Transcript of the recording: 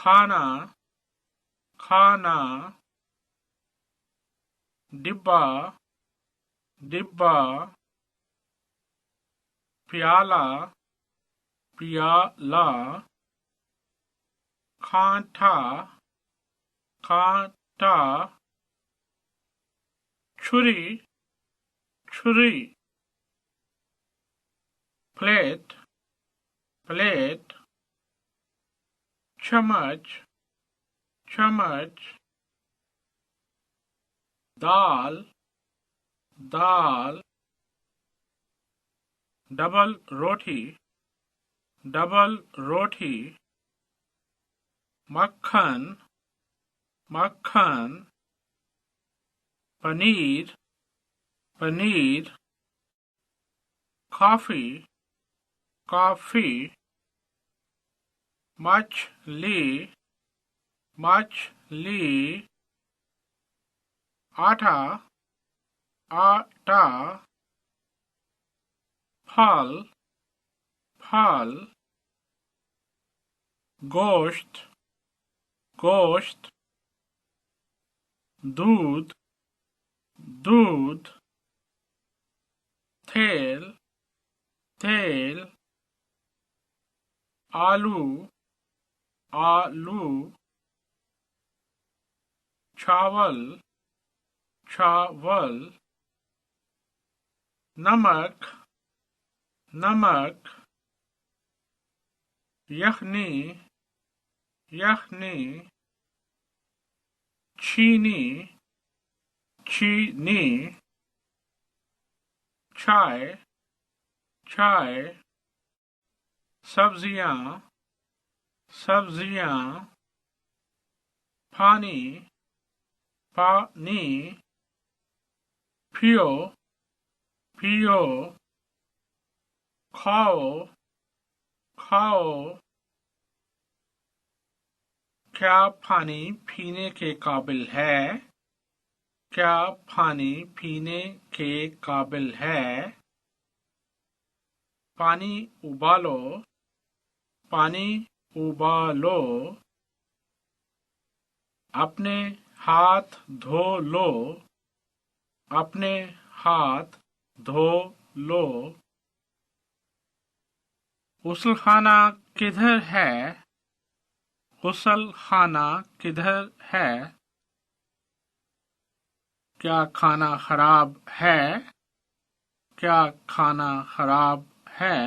खाना खाना, डिब्बा डिब्बा, प्याला प्याला, कांटा कांटा, छुरी छुरी, प्लेट प्लेट, चम्मच चम्मच, दाल दाल, डबल रोटी डबल रोटी, मक्खन मक्खन, पनीर पनीर, कॉफी कॉफी, मछली मछली, आटा आटा, फल फल, गोश्त गोश्त, दूध दूध, तेल तेल, आलू आलू, चावल चावल, नमक नमक, यखनी यखनी, चीनी चीनी, चाय चाय, सब्जियां सब्जियां, पानी पानी, पियो पियो, खाओ खाओ। क्या पानी पीने के काबिल है? क्या पानी पीने के काबिल है? पानी उबालो पानी उबालो, अपने हाथ धो लो अपने हाथ धो लो। गुस्ल खाना किधर है? गुस्ल खाना किधर है? क्या खाना खराब है? क्या खाना खराब है?